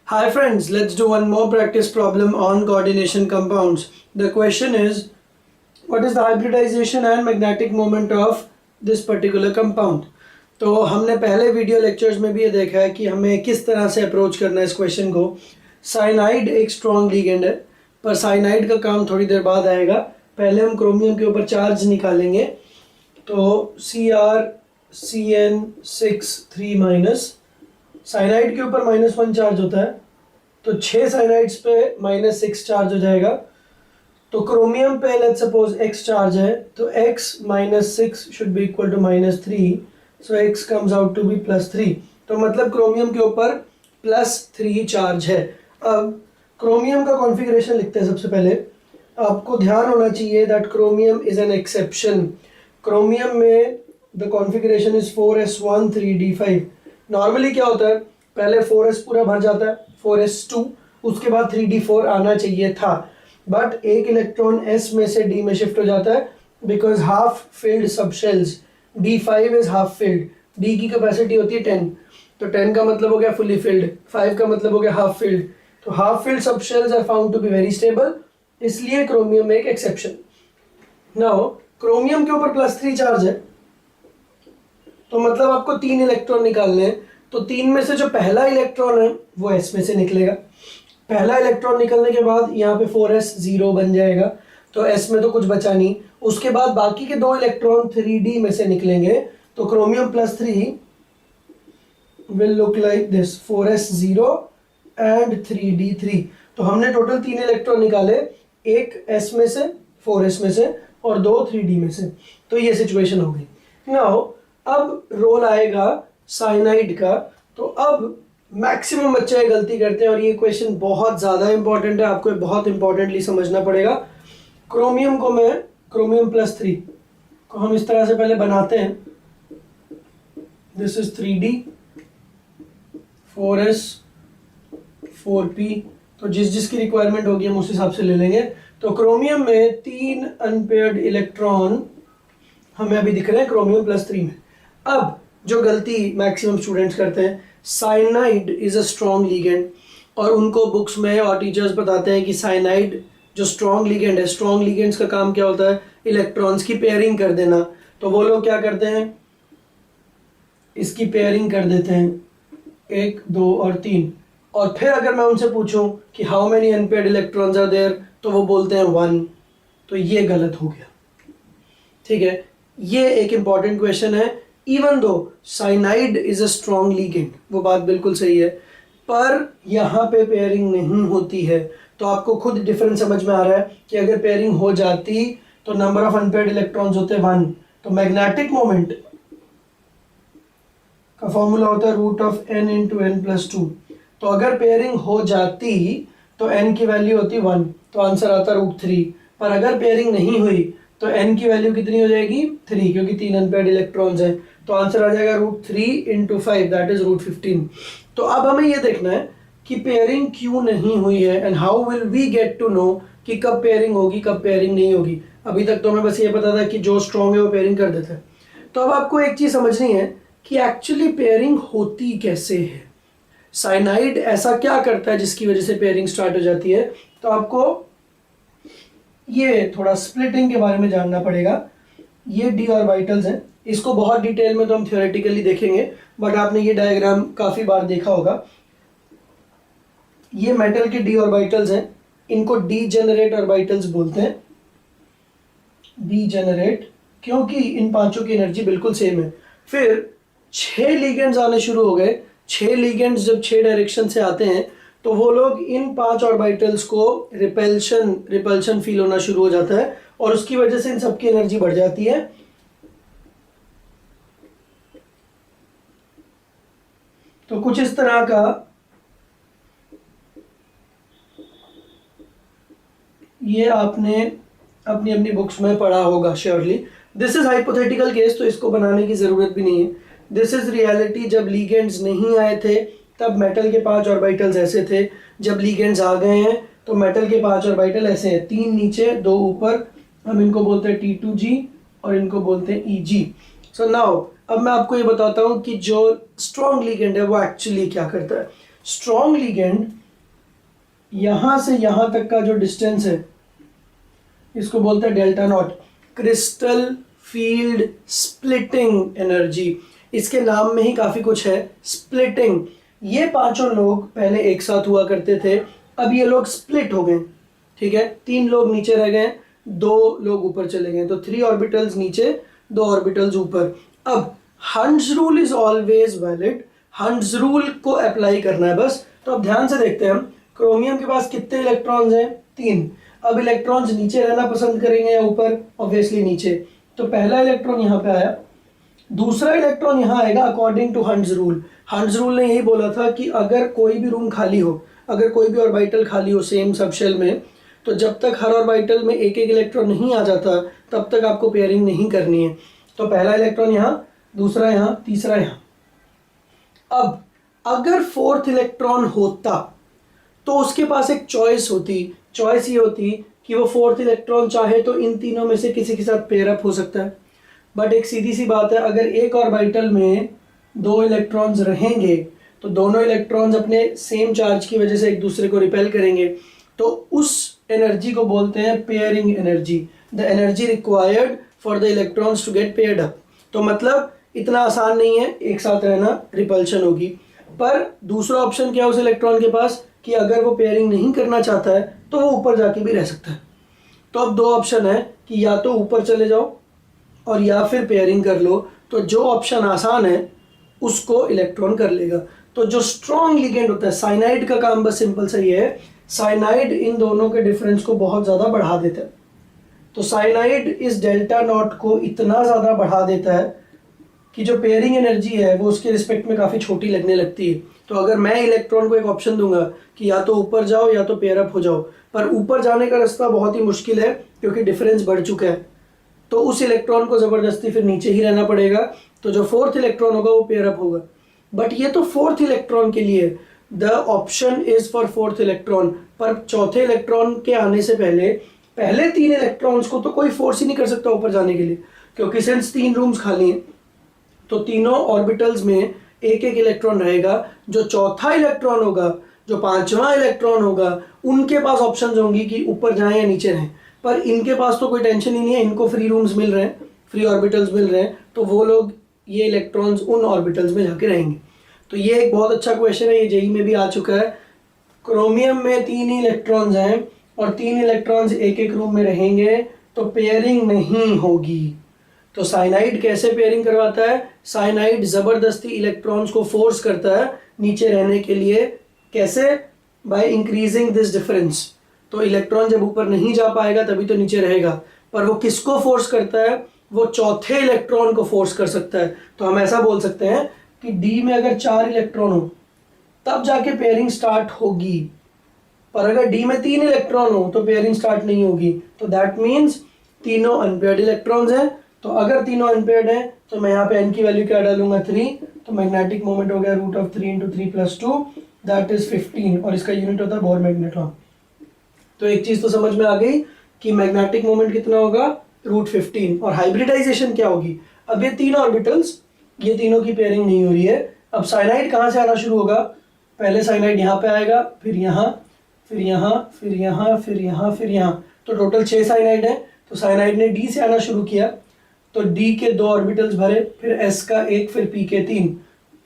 Hi friends, let's do one more practice problem on coordination compounds. The question is, what is the hybridization and magnetic moment of this particular compound? तो हमने पहले video lectures में भी ये देखा है कि हमें किस तरह से अप्रोच करना है इस क्वेश्चन को। साइनाइड एक स्ट्रॉन्ग लिगेंड है, पर साइनाइड का काम थोड़ी देर बाद आएगा। पहले हम क्रोमियम के ऊपर चार्ज निकालेंगे। तो CrCN6 3-, साइनाइड के ऊपर -1 चार्ज होता है, तो 6 साइनाइड्स पे -6 चार्ज हो जाएगा। तो क्रोमियम पे लेट्स सपोज x चार्ज है, तो x -6 should be equal to -3, so x comes out to be +3। तो मतलब क्रोमियम के ऊपर +3 चार्ज है। अब क्रोमियम का कॉन्फ़िगरेशन लिखते हैं। सबसे पहले आपको ध्यान होना चाहिए that chromium is an exception. Chromium में the configuration is 4s1 3d5। Normally क्या होता है, पहले 4s पूरा भर जाता है, 4s2, उसके बाद 3d4 आना चाहिए था, बट एक इलेक्ट्रॉन s में से d में शिफ्ट हो जाता है बिकॉज हाफ फिल्ड सब shells. d5 is half filled, d की कैपेसिटी होती है 10, तो 10 का मतलब हो गया फुली फिल्ड, 5 का मतलब हो गया हाफ फिल्ड। तो हाफ फिल्ड सब shells are found to be very stable, इसलिए क्रोमियम एक एक्सेप्शन। नाउ क्रोमियम के ऊपर +3 चार्ज है, तो मतलब आपको 3 इलेक्ट्रॉन निकालने हैं। तो 3 में से जो पहला इलेक्ट्रॉन है वो s में से निकलेगा। पहला इलेक्ट्रॉन निकलने के बाद यहाँ पे 4s 0 बन जाएगा, तो s में तो कुछ बचा नहीं। उसके बाद बाकी के 2 इलेक्ट्रॉन 3d में से निकलेंगे, तो chromium +3 will look like this, 4s 0 and 3d 3। तो हमने टोटल 3 इलेक्ट्रॉन निकाले, एक s में से, 4s में से, और 2 3d में से। तो ये सिचुएशन हो गई। नाउ अब रोल आएगा साइनाइड का। तो अब मैक्सिमम बच्चे गलती करते हैं, और ये क्वेश्चन बहुत ज़्यादा इंपॉर्टेंट है, आपको बहुत इंपॉर्टेंटली समझना पड़ेगा। क्रोमियम को मैं, क्रोमियम +3 को हम इस तरह से पहले बनाते हैं। This is 3d 4s 4p, तो जिस जिसकी रिक्वायरमेंट होगी हम उस हिसाब से ले लेंगे। तो क्रोमियम में 3 अनपेयर्ड इलेक्ट्रॉन हमें अभी दिख रहे हैं क्रोमियम +3 में। अब जो गलती मैक्सिमम स्टूडेंट्स करते हैं, cyanide is a strong ligand, और उनको बुक्स में और टीचर्स बताते हैं कि साइनाइड जो स्ट्रॉन्ग लिगेंड है, स्ट्रॉन्ग लिगेंड्स का काम क्या होता है, इलेक्ट्रॉन्स की पेयरिंग कर देना। तो वो लोग क्या करते हैं, इसकी पेयरिंग कर देते हैं 1 2 और 3, और फिर अगर मैं उनसे पूछूं कि how many unpaired electrons are there, तो वो बोलते हैं 1। तो ये गलत हो गया, ठीक है। ये एक इंपॉर्टेंट क्वेश्चन है। Even though cyanide is a strong ligand, वो बात बिल्कुल सही है, पर यहाँ पे पेयरिंग नहीं होती है। तो आपको खुद डिफरेंस समझ में आ रहा है कि अगर पेयरिंग हो जाती तो नंबर ऑफ अनपेयर्ड इलेक्ट्रॉन्स होते 1। तो मैग्नेटिक मोमेंट का फॉर्मूला होता है √n × n+2। तो अगर पेयरिंग हो जाती तो n की वैल्यू होती 1, तो आंसर आता √3। पर अगर पेयरिंग नहीं हुई तो n की वैल्यू कितनी हो जाएगी, 3, क्योंकि 3 अनपेयर्ड इलेक्ट्रॉन्स हैं। तो आंसर आ जाएगा √3 × 5, दैट इज √15। तो अब हमें ये देखना है कि पेयरिंग क्यों नहीं हुई है, and how will we get to know कि कब पेयरिंग होगी कब पेयरिंग नहीं होगी। अभी तक तो हमें बस ये पता था कि जो स्ट्रॉन्ग है वो पेयरिंग कर देता है। तो अब आपको एक चीज़ समझनी है कि एक्चुअली पेयरिंग होती कैसे है, साइनाइड ऐसा क्या करता है जिसकी वजह से पेयरिंग स्टार्ट हो जाती है। तो आपको ये थोड़ा स्प्लिटिंग के बारे में जानना पड़ेगा। ये d ऑर्बिटल्स हैं, इसको बहुत डिटेल में तो हम थ्योरेटिकली देखेंगे, बट आपने ये डायग्राम काफ़ी बार देखा होगा। ये मेटल के d ऑर्बिटल्स हैं, इनको डीजेनरेट ऑर्बिटल्स बोलते हैं। डीजेनरेट क्योंकि इन पांचों की एनर्जी बिल्कुल सेम है। फिर 6 लिगेंड्स आने शुरू हो गए। 6 लिगेंड्स जब 6 डायरेक्शन से आते हैं तो वो लोग इन 5 ऑर्बिटल्स को रिपल्शन फील होना शुरू हो जाता है, और उसकी वजह से इन सबकी एनर्जी बढ़ जाती है। तो कुछ इस तरह का ये आपने अपनी अपनी बुक्स में पढ़ा होगा surely. This is hypothetical case, तो इसको बनाने की जरूरत भी नहीं है। This is reality. जब लिगेंड्स नहीं आए थे तब मेटल के 5 ऑर्बिटल्स ऐसे थे। जब लिगेंड्स आ गए हैं तो मेटल के 5 ऑर्बिटल ऐसे हैं, 3 नीचे 2 ऊपर। हम इनको बोलते हैं T2G और इनको बोलते हैं EG। सो नाउ अब मैं आपको ये बताता हूँ कि जो स्ट्रॉन्ग लिगेंड है वो एक्चुअली क्या करता है। स्ट्रॉन्ग लिगेंड, यहां से यहां तक का जो डिस्टेंस है इसको बोलते हैं delta not, crystal field splitting energy. इसके नाम में ही काफी कुछ है, स्प्लिटिंग। ये पांचों लोग पहले एक साथ हुआ करते थे, अब ये लोग स्प्लिट हो गए, ठीक है। 3 लोग नीचे रह गए, 2 लोग ऊपर चले गए, तो 3 ऑर्बिटल्स नीचे, 2 ऑर्बिटल्स ऊपर। अब hunts rule is always valid, hunts rule को अप्लाई करना है बस। तो अब ध्यान से देखते हैं हम, क्रोमियम के पास कितने इलेक्ट्रॉन्स हैं? 3। अब इलेक्ट्रॉन्स नीचे रहना पसंद करेंगे या ऊपर? ऑब्वियसली नीचे। तो पहला इलेक्ट्रॉन यहाँ पे आया, दूसरा इलेक्ट्रॉन यहाँ आएगा according to Hund's rule. Hund's rule ने यही बोला था कि अगर कोई भी रूम खाली हो, अगर कोई भी ऑर्बिटल खाली हो सेम सबशेल में, तो जब तक हर ऑर्बिटल में एक एक इलेक्ट्रॉन नहीं आ जाता तब तक आपको पेयरिंग नहीं करनी है। तो पहला इलेक्ट्रॉन यहाँ, दूसरा यहाँ, तीसरा यहाँ। अब अगर 4th इलेक्ट्रॉन होता तो उसके पास एक चॉइस होती, चॉइस ये होती कि वो 4th इलेक्ट्रॉन चाहे तो इन तीनों में से किसी के साथ पेयर अप हो सकता है। बट एक सीधी सी बात है, अगर एक ऑर्बिटल में 2 इलेक्ट्रॉन्स रहेंगे तो दोनों इलेक्ट्रॉन्स अपने सेम चार्ज की वजह से एक दूसरे को रिपेल करेंगे, तो उस एनर्जी को बोलते हैं pairing energy, the energy required for the electrons to get paired up. तो मतलब इतना आसान नहीं है एक साथ रहना, रिपल्शन होगी। पर दूसरा ऑप्शन क्या है उस इलेक्ट्रॉन के पास कि अगर वो पेयरिंग नहीं करना चाहता है तो वो ऊपर जाके भी रह सकता है। तो अब 2 ऑप्शन है कि या तो ऊपर चले जाओ और या फिर पेयरिंग कर लो। तो जो ऑप्शन आसान है उसको इलेक्ट्रॉन कर लेगा। तो जो स्ट्रॉन्ग लिगेंड होता है, साइनाइड का काम बस सिंपल सा ये है, साइनाइड इन दोनों के डिफरेंस को बहुत ज़्यादा बढ़ा देता है। तो साइनाइड इस डेल्टा नॉट को इतना ज़्यादा बढ़ा देता है कि जो पेयरिंग एनर्जी है वो उसके रिस्पेक्ट में काफ़ी छोटी लगने लगती है। तो अगर मैं इलेक्ट्रॉन को एक ऑप्शन दूंगा कि या तो ऊपर जाओ या तो पेयर अप हो जाओ, पर ऊपर जाने का रास्ता बहुत ही मुश्किल है क्योंकि डिफरेंस बढ़ चुका है, तो उस इलेक्ट्रॉन को ज़बरदस्ती फिर नीचे ही रहना पड़ेगा। तो जो 4th इलेक्ट्रॉन होगा वो पेयर अप होगा। बट ये तो 4th इलेक्ट्रॉन के लिए, the option is for 4th electron. पर चौथे इलेक्ट्रॉन के आने से पहले 3 इलेक्ट्रॉन्स को तो कोई फोर्स ही नहीं कर सकता ऊपर जाने के लिए, क्योंकि सिंस 3 रूम्स खाली हैं तो तीनों ऑर्बिटल्स में एक एक इलेक्ट्रॉन रहेगा। जो चौथा इलेक्ट्रॉन होगा, जो 5वां इलेक्ट्रॉन होगा, उनके पास ऑप्शंस होंगी कि ऊपर जाएं या नीचे रहें। पर इनके पास तो कोई टेंशन ही नहीं है, इनको फ्री रूम्स मिल रहे हैं, फ्री ऑर्बिटल्स मिल रहे हैं, तो वो लोग ये इलेक्ट्रॉन्स उन ऑर्बिटल्स में जाके रहेंगे। तो ये एक बहुत अच्छा क्वेश्चन है, ये जेईई में भी आ चुका है। क्रोमियम में 3 ही इलेक्ट्रॉन्स हैं और 3 इलेक्ट्रॉन्स एक एक रूम में रहेंगे तो पेयरिंग नहीं होगी। तो साइनाइड कैसे पेयरिंग करवाता है? साइनाइड जबरदस्ती इलेक्ट्रॉन्स को फोर्स करता है नीचे रहने के लिए। कैसे? By increasing this difference. तो इलेक्ट्रॉन जब ऊपर नहीं जा पाएगा तभी तो नीचे रहेगा। पर वो किसको फोर्स करता है? वो चौथे इलेक्ट्रॉन को फोर्स कर सकता है। तो हम ऐसा बोल सकते हैं कि डी में अगर 4 इलेक्ट्रॉन हो तब जाके पेयरिंग स्टार्ट होगी, पर अगर डी में 3 इलेक्ट्रॉन हो तो पेयरिंग स्टार्ट नहीं होगी। तो दैट मीन्स तीनों अनपेयर्ड इलेक्ट्रॉन्स हैं। तो अगर तीनों अनपेयर्ड हैं तो मैं यहाँ पे n की वैल्यू क्या डालूंगा? 3। तो मैग्नेटिक मोमेंट हो गया √3 × 3 + 2 दैट इज 15, और इसका यूनिट होता है बोर मैग्नेट्रॉन। तो एक चीज तो समझ में आ गई कि मैग्नेटिक मोमेंट कितना होगा? √15। और हाइब्रिडाइजेशन क्या होगी? अब ये 3 ऑर्बिटल्स, ये तीनों की पेयरिंग नहीं हो रही है। अब साइनाइड कहाँ से आना शुरू होगा? पहले साइनाइड यहाँ पे आएगा, फिर यहाँ, फिर यहाँ, फिर यहाँ, फिर यहाँ, फिर यहाँ। तो टोटल 6 साइनाइड है। तो साइनाइड ने डी से आना शुरू किया तो डी के 2 ऑर्बिटल्स भरे, फिर एस का 1, फिर पी के 3,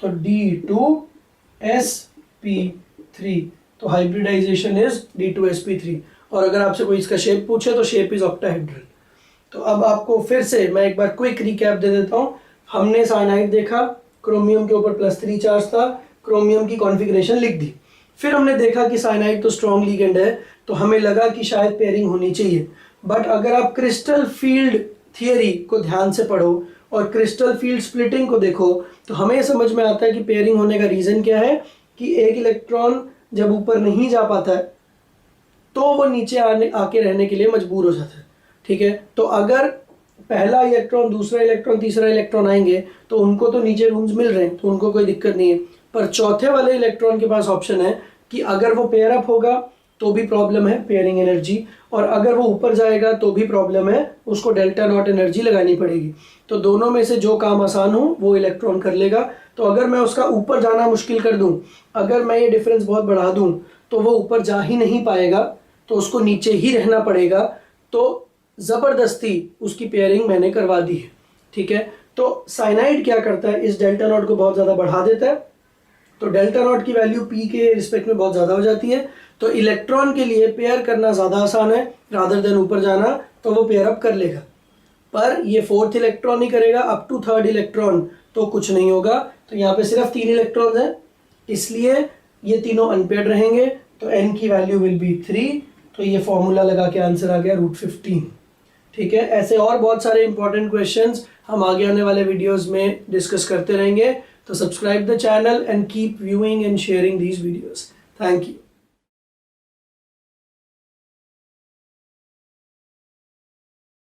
तो D2sp3। तो हाइब्रिडाइजेशन इज D2sp3। और अगर आपसे कोई इसका शेप पूछे तो शेप इज ऑक्टाहेड्रल। तो अब आपको फिर से मैं एक बार क्विक रिकैप दे देता हूँ। हमने साइनाइड देखा, क्रोमियम के ऊपर +3 चार्ज था, क्रोमियम की कॉन्फ़िगरेशन लिख दी। फिर हमने देखा कि साइनाइड तो स्ट्रॉन्ग लिगेंड है, तो हमें लगा कि शायद पेयरिंग होनी चाहिए। बट अगर आप क्रिस्टल फील्ड थियरी को ध्यान से पढ़ो और क्रिस्टल फील्ड स्प्लिटिंग को देखो तो हमें समझ में आता है कि पेयरिंग होने का रीज़न क्या है कि एक इलेक्ट्रॉन जब ऊपर नहीं जा पाता है तो वो नीचे आके रहने के लिए मजबूर हो जाता है। ठीक है, तो अगर पहला इलेक्ट्रॉन, दूसरा इलेक्ट्रॉन, तीसरा इलेक्ट्रॉन आएंगे तो उनको तो नीचे रूम्स मिल रहे हैं तो उनको कोई दिक्कत नहीं है। पर चौथे वाले इलेक्ट्रॉन के पास ऑप्शन है कि अगर वो पेयर अप होगा तो भी प्रॉब्लम है पेयरिंग एनर्जी, और अगर वो ऊपर जाएगा तो भी प्रॉब्लम है, उसको डेल्टा नॉट एनर्जी लगानी पड़ेगी। तो दोनों में से जो काम आसान हो वो इलेक्ट्रॉन कर लेगा। तो अगर मैं उसका ऊपर जाना मुश्किल कर दूं, अगर मैं ये डिफरेंस बहुत बढ़ा दूं, तो वो ऊपर जा ही नहीं पाएगा, तो उसको नीचे ही रहना पड़ेगा। तो ज़बरदस्ती उसकी पेयरिंग मैंने करवा दी है, ठीक है। तो साइनाइड क्या करता है, इस डेल्टा नॉट को बहुत ज़्यादा बढ़ा देता है, तो डेल्टा नॉट की वैल्यू पी के रिस्पेक्ट में बहुत ज़्यादा हो जाती है। तो इलेक्ट्रॉन के लिए पेयर करना ज़्यादा आसान है रादर देन ऊपर जाना, तो वो पेयर अप कर लेगा। पर ये फोर्थ इलेक्ट्रॉन ही करेगा, अप टू थर्ड इलेक्ट्रॉन तो कुछ नहीं होगा। तो यहाँ पे सिर्फ 3 इलेक्ट्रॉन्स हैं, इसलिए ये तीनों अनपेयर्ड रहेंगे। तो n की वैल्यू विल बी 3। तो ये फॉर्मूला लगा के आंसर आ गया √15, ठीक है। ऐसे और बहुत सारे इंपॉर्टेंट क्वेश्चंस हम आगे आने वाले वीडियोस में डिस्कस करते रहेंगे। तो subscribe the channel and keep viewing and sharing these videos. Thank you.